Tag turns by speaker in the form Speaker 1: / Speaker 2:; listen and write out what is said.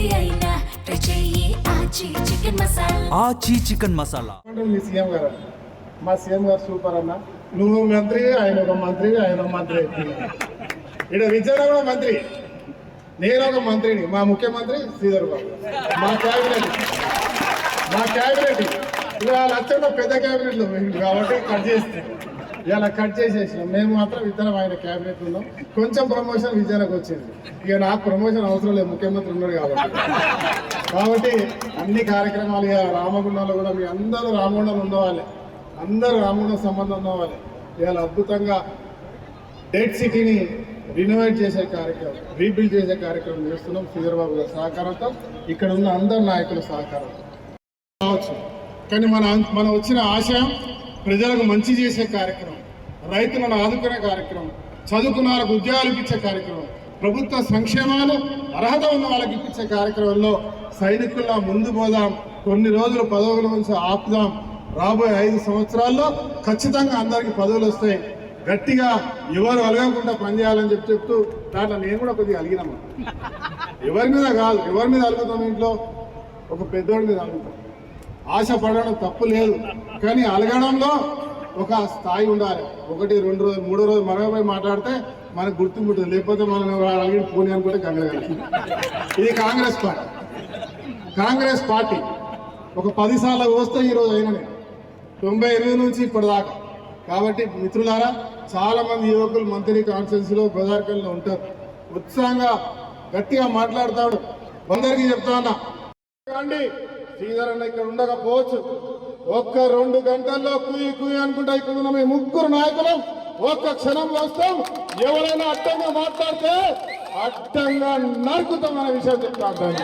Speaker 1: ఏది అయినా ట్రై చెయ్యి ఆచి చికెన్ మసాలా.
Speaker 2: ఆచి చికెన్ మసాలా.
Speaker 3: మీ సీఎం గారు, మా సీఎం గారు సూపర్ అన్న. నువ్వు మంత్రి, ఆయన ఒక మంత్రి, ఆయన ఒక మంత్రి. ఇక్కడ విజయనగరం కూడా మంత్రి, నేను ఒక మంత్రిని. మా ముఖ్యమంత్రి శ్రీధర్ బాబు, మా క్యాబినెట్ ఇవాళ అచ్చంలో పెద్ద క్యాబినెట్లు కాబట్టి కట్ చేస్తే ఇలా కట్ చేసేసినాం. మేము మాత్రం ఇద్దరం ఆయన క్యాబినెట్ ఉన్నాం. కొంచెం ప్రమోషన్ విజయనకు వచ్చింది. ఇక నాకు ప్రమోషన్ అవసరం లేదు, ముఖ్యమంత్రి ఉన్నాడు కాబట్టి అన్ని కార్యక్రమాలు. ఇక రామగుండంలో కూడా మీ అందరూ రామగుండంలో ఉండవాలి, అందరూ రామగుండం సంబంధం ఉన్నవాళ్ళు. ఇవాళ అద్భుతంగా డెడ్ సిటీని రినోవేట్ చేసే కార్యక్రమం, రీబిల్డ్ చేసే కార్యక్రమం చేస్తున్నాం శ్రీధర్బాబు గారి సహకారంతో, ఇక్కడ ఉన్న అందరు నాయకుల సహకారంతో కావచ్చు. కానీ మన వచ్చిన ఆశయం ప్రజలకు మంచి చేసే కార్యక్రమం, రైతులను ఆదుకునే కార్యక్రమం, చదువుకున్న వాళ్ళకు ఉద్యోగాలు ఇప్పించే కార్యక్రమం, ప్రభుత్వ సంక్షేమాలు అర్హత ఉన్న వాళ్ళకి ఇప్పించే కార్యక్రమంలో సైనికుల్లా ముందు పోదాం. కొన్ని రోజులు పదవుల నుంచి ఆపుదాం. రాబోయే 5 సంవత్సరాల్లో ఖచ్చితంగా అందరికీ పదవులు వస్తాయి. గట్టిగా ఎవరు అలగకుండా పనిచేయాలని చెప్తూ దాంట్లో నేను కూడా కొద్దిగా అలిగినాము. ఎవరి మీద కాదు, ఎవరి మీద అలుగుతాం, ఇంట్లో ఒక పెద్దోడి మీద అలుగుతాం. ఆశ పడడం తప్పు లేదు, కానీ అలగడంలో ఒక స్థాయి ఉండాలి. 1, 2 రోజులు 3 రోజులు మనపై మాట్లాడితే మనకు గుర్తుంటుంది, లేకపోతే మనం అడిగి పోనీ అనుకుంటే గంగలగల. ఇది కాంగ్రెస్ పార్టీ ఒక 10 సార్లు వస్తే ఈరోజు అయిననే 98 నుంచి ఇప్పటిదాకా. కాబట్టి మిత్రులారా, చాలా మంది యువకులు మంత్రి కాన్ఫరెన్స్లో గోదావరిలో ఉంటారు, ఉత్సాహంగా గట్టిగా మాట్లాడతాడు. అందరికీ చెప్తా ఉన్నా, శ్రీధర్ అన్న ఇక్కడ ఉండకపోవచ్చు, 1-2 గంటల్లో కుయ్యి అనుకుంటా ఇక్కడ ఉన్న మీ 3 నాయకులు ఒక్క క్షణంలో వస్తాం. ఎవరైనా అడ్డంగా మాట్లాడితే అడ్డంగా నరుకుతాం అనే విషయం చెప్తా ఉంటాను.